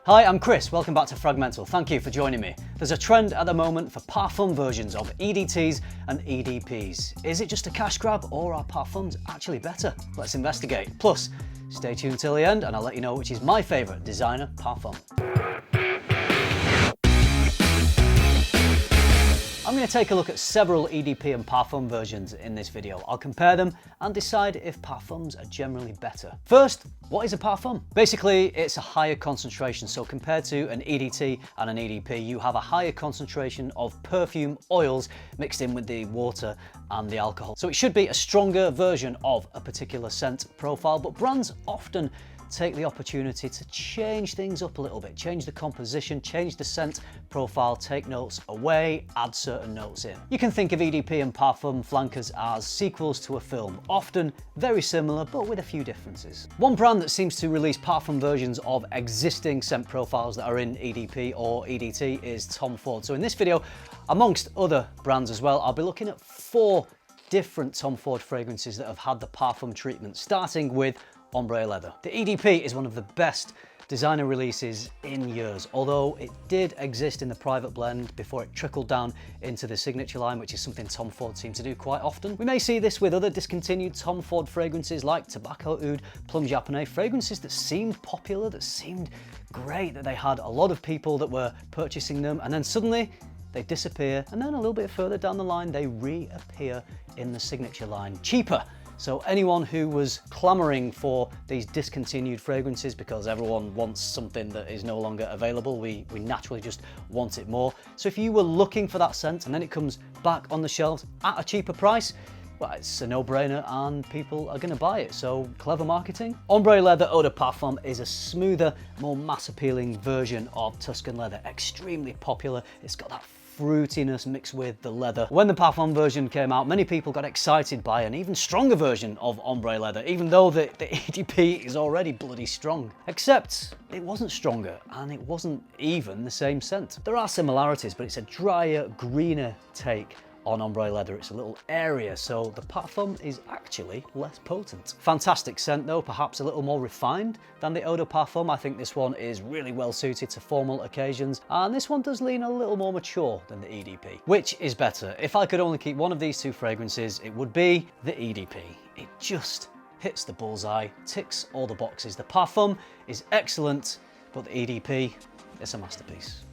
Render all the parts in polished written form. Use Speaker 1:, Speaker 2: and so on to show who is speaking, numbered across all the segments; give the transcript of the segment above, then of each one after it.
Speaker 1: Hi, I'm Chris, welcome back to FRAG-MENTAL. Thank you for joining me. There's a trend at the moment for Parfum versions of EDTs and EDPs. Is it just a cash grab or are Parfums actually better? Let's investigate. Plus, stay tuned till the end and I'll let you know which is my favourite designer Parfum. I'm going to take a look at several EDP and Parfum versions in this video. I'll compare them and decide if Parfums are generally better. First, what is a Parfum? Basically, it's a higher concentration. So compared to an EDT and an EDP, you have a higher concentration of perfume oils mixed in with the water and the alcohol. So it should be a stronger version of a particular scent profile, but brands often take the opportunity to change things up a little bit, change the composition, change the scent profile, take notes away, add certain notes in. You can think of EDP and Parfum flankers as sequels to a film, often very similar but with a few differences. One brand that seems to release Parfum versions of existing scent profiles that are in EDP or EDT is Tom Ford. So in this video, amongst other brands as well, I'll be looking at 4 different Tom Ford fragrances that have had the Parfum treatment, starting with Ombre Leather. The EDP is one of the best designer releases in years, although it did exist in the private blend before it trickled down into the signature line, which is something Tom Ford seems to do quite often. We may see this with other discontinued Tom Ford fragrances like Tobacco Oud, Plum Japonais, fragrances that seemed popular, that seemed great, that they had a lot of people that were purchasing them, and then suddenly they disappear, and then a little bit further down the line they reappear in the signature line, cheaper. So anyone who was clamoring for these discontinued fragrances because everyone wants something that is no longer available, we naturally just want it more. So if you were looking for that scent and then it comes back on the shelves at a cheaper price, well, it's a no-brainer and people are going to buy it, so clever marketing. Ombre Leather Eau de Parfum is a smoother, more mass-appealing version of Tuscan leather, extremely popular. It's got that fruitiness mixed with the leather. When the Parfum version came out, many people got excited by an even stronger version of Ombre Leather, even though the EDP is already bloody strong. Except it wasn't stronger and it wasn't even the same scent. There are similarities, but it's a drier, greener take on Ombre Leather. It's a little airier, so the Parfum is actually less potent. Fantastic scent though, perhaps a little more refined than the Eau de Parfum. I think this one is really well suited to formal occasions, and this one does lean a little more mature than the EDP. Which is better? If I could only keep one of these 2 fragrances, it would be the EDP. It just hits the bullseye, ticks all the boxes. The Parfum is excellent, but the EDP is a masterpiece.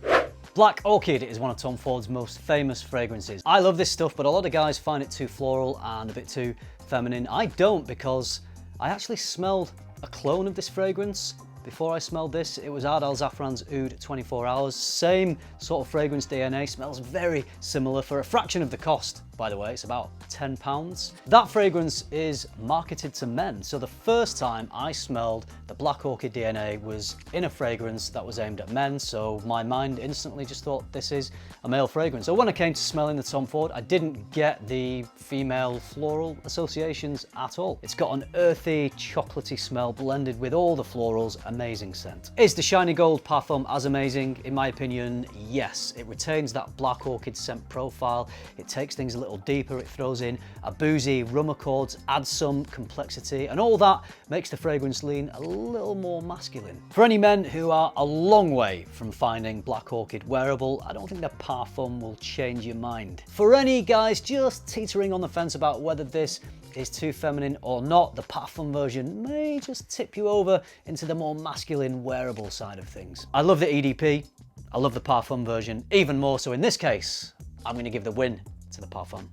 Speaker 1: Black Orchid is one of Tom Ford's most famous fragrances. I love this stuff, but a lot of guys find it too floral and a bit too feminine. I don't, because I actually smelled a clone of this fragrance before I smelled this. It was Ardal Zafran's Oud 24 Hours. Same sort of fragrance DNA, smells very similar for a fraction of the cost. By the way, it's about £10. That fragrance is marketed to men. So the first time I smelled the Black Orchid DNA was in a fragrance that was aimed at men. So my mind instantly just thought this is a male fragrance. So when I came to smelling the Tom Ford, I didn't get the female floral associations at all. It's got an earthy, chocolatey smell blended with all the florals. Amazing scent. Is the Shiny Gold Parfum as amazing? In my opinion, yes. It retains that Black Orchid scent profile. It takes things a little deeper, it throws in a boozy rum accords, adds some complexity, and all that makes the fragrance lean a little more masculine. For any men who are a long way from finding Black Orchid wearable, I don't think the Parfum will change your mind. For any guys just teetering on the fence about whether this is too feminine or not, the Parfum version may just tip you over into the more masculine wearable side of things. I love the EDP, I love the Parfum version, even more so in this case, I'm going to give the win to the Parfum.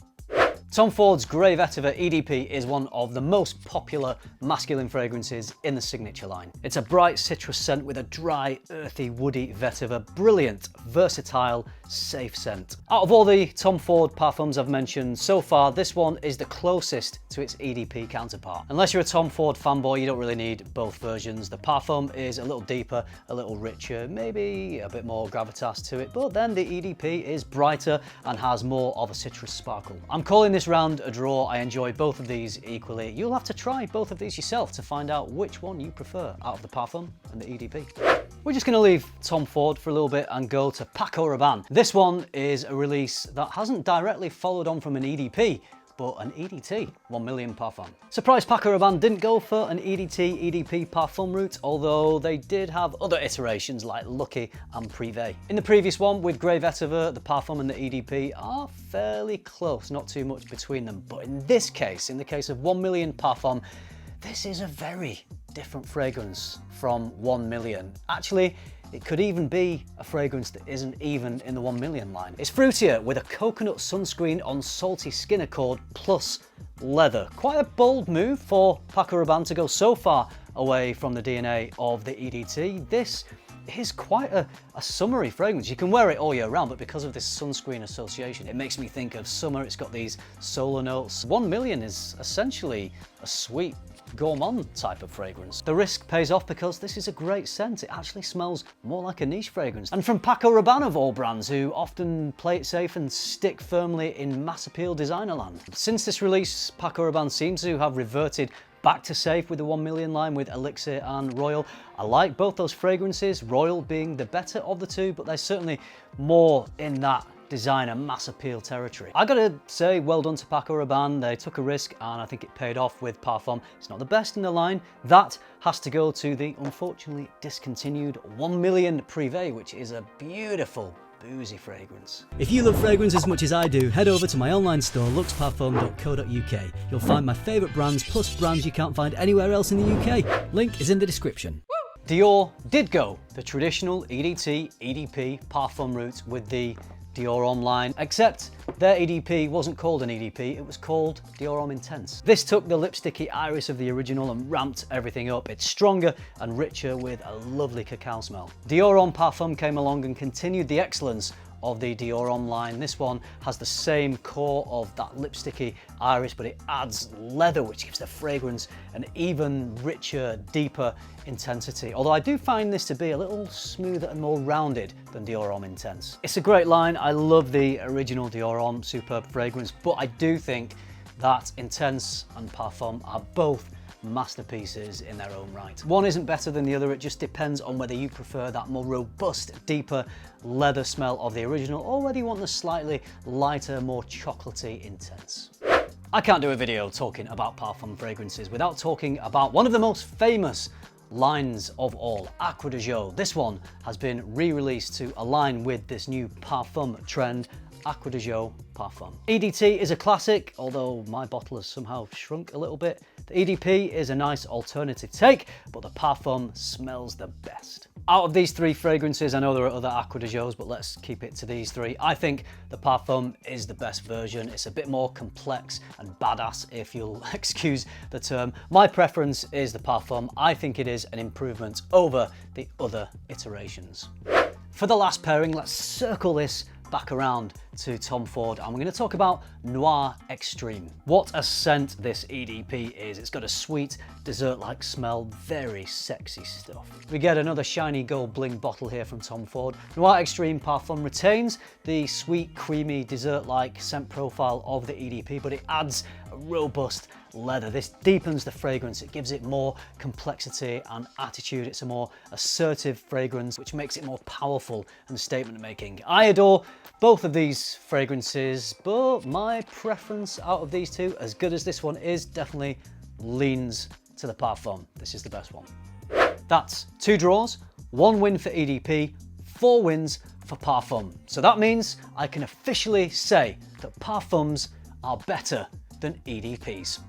Speaker 1: Tom Ford's Grey Vetiver EDP is one of the most popular masculine fragrances in the signature line. It's a bright citrus scent with a dry, earthy, woody vetiver. Brilliant, versatile, safe scent. Out of all the Tom Ford parfums I've mentioned so far, this one is the closest to its EDP counterpart. Unless you're a Tom Ford fanboy, you don't really need both versions. The Parfum is a little deeper, a little richer, maybe a bit more gravitas to it, but then the EDP is brighter and has more of a citrus sparkle. I'm calling this round a draw. I enjoy both of these equally. You'll have to try both of these yourself to find out which one you prefer out of the Parfum and the EDP. We're just going to leave Tom Ford for a little bit and go to Paco Rabanne. This one is a release that hasn't directly followed on from an EDP, but an EDT 1 million Parfum. Surprise Paco Rabanne didn't go for an EDT EDP Parfum route, although they did have other iterations like Lucky and Privé. In the previous one with Grey Vetiver, the Parfum and the EDP are fairly close, not too much between them. But in this case, in the case of 1 million Parfum, this is a very different fragrance from 1 million. Actually, it could even be a fragrance that isn't even in the 1 million line. It's fruitier with a coconut sunscreen on salty skin accord plus leather. Quite a bold move for Paco Rabanne to go so far away from the DNA of the EDT. This is quite a summery fragrance. You can wear it all year round, but because of this sunscreen association, it makes me think of summer. It's got these solar notes. 1 million is essentially a sweet gourmand type of fragrance. The risk pays off because this is a great scent. It actually smells more like a niche fragrance. And from Paco Rabanne of all brands, who often play it safe and stick firmly in mass appeal designer land. Since this release, Paco Rabanne seems to have reverted back to safe with the 1 million line with Elixir and Royal. I like both those fragrances, Royal being the better of the two, but there's certainly more in that designer mass appeal territory. I gotta say, well done to Paco Rabanne. They took a risk and I think it paid off with Parfum. It's not the best in the line. That has to go to the unfortunately discontinued 1 million Privé, which is a beautiful boozy fragrance. If you love fragrance as much as I do, head over to my online store luxparfum.co.uk. You'll find my favourite brands plus brands you can't find anywhere else in the UK. Link is in the description. Dior did go the traditional EDT, EDP Parfum route with the Dior Homme line, except their EDP wasn't called an EDP, it was called Dior Homme Intense. This took the lipsticky iris of the original and ramped everything up. It's stronger and richer with a lovely cacao smell. Dior Homme Parfum came along and continued the excellence of the Dior Homme line. This one has the same core of that lipsticky iris, but it adds leather, which gives the fragrance an even richer, deeper intensity. Although I do find this to be a little smoother and more rounded than Dior Homme Intense. It's a great line. I love the original Dior Homme, superb fragrance, but I do think that Intense and Parfum are both masterpieces in their own right. One isn't better than the other, it just depends on whether you prefer that more robust, deeper leather smell of the original or whether you want the slightly lighter, more chocolatey Intense. I can't do a video talking about Parfum fragrances without talking about one of the most famous lines of all, Acqua de Joe. This one has been re-released to align with this new Parfum trend, Acqua de Joe Parfum. EDT is a classic, although my bottle has somehow shrunk a little bit. The EDP is a nice alternative take, but the Parfum smells the best. Out of these three fragrances, I know there are other Acqua de Joes, but let's keep it to these three. I think the Parfum is the best version. It's a bit more complex and badass, if you'll excuse the term. My preference is the Parfum. I think it is an improvement over the other iterations. For the last pairing, let's circle this back around to Tom Ford and we're going to talk about Noir Extreme. What a scent this EDP is. It's got a sweet dessert-like smell, very sexy stuff. We get another shiny gold bling bottle here from Tom Ford. Noir Extreme Parfum retains the sweet, creamy, dessert-like scent profile of the EDP, but it adds a robust leather. This deepens the fragrance, it gives it more complexity and attitude. It's a more assertive fragrance, which makes it more powerful and statement making. I adore both of these fragrances, but my preference out of these two, as good as this one is, definitely leans to the Parfum. This is the best one. That's 2 draws, 1 win for EDP, 4 wins for Parfum. So that means I can officially say that Parfums are better than EDPs.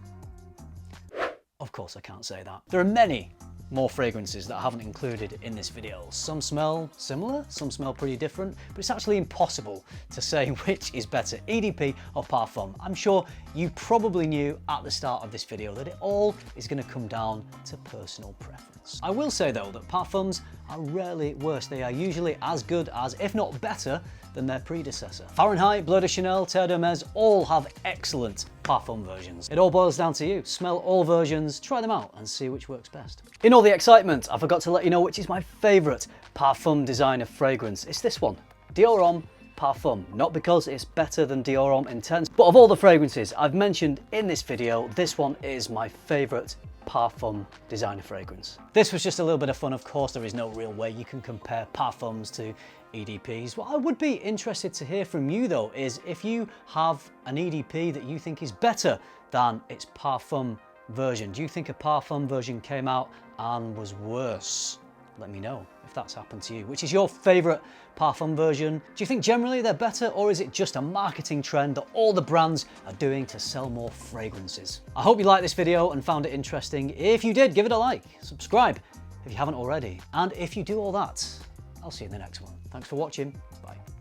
Speaker 1: Of course I can't say that. There are many more fragrances that I haven't included in this video. Some smell similar, some smell pretty different, but it's actually impossible to say which is better, EDP or Parfum. I'm sure you probably knew at the start of this video that it all is going to come down to personal preference. I will say though that Parfums are rarely worse. They are usually as good as, if not better, than their predecessor. Fahrenheit, Bleu de Chanel, Terre d'Hermès all have excellent Parfum versions. It all boils down to you. Smell all versions, try them out and see which works best. In all the excitement, I forgot to let you know which is my favourite Parfum designer fragrance. It's this one, Dior Homme Parfum. Not because it's better than Dior Homme Intense, but of all the fragrances I've mentioned in this video, this one is my favourite Parfum designer fragrance. This was just a little bit of fun. Of course, there is no real way you can compare Parfums to EDPs. What I would be interested to hear from you though is if you have an EDP that you think is better than its Parfum version. Do you think a Parfum version came out and was worse? Let me know if that's happened to you. Which is your favorite Parfum version? Do you think generally they're better, or is it just a marketing trend that all the brands are doing to sell more fragrances? I hope you liked this video and found it interesting. If you did, give it a like, subscribe if you haven't already. And if you do all that, I'll see you in the next one. Thanks for watching. Bye.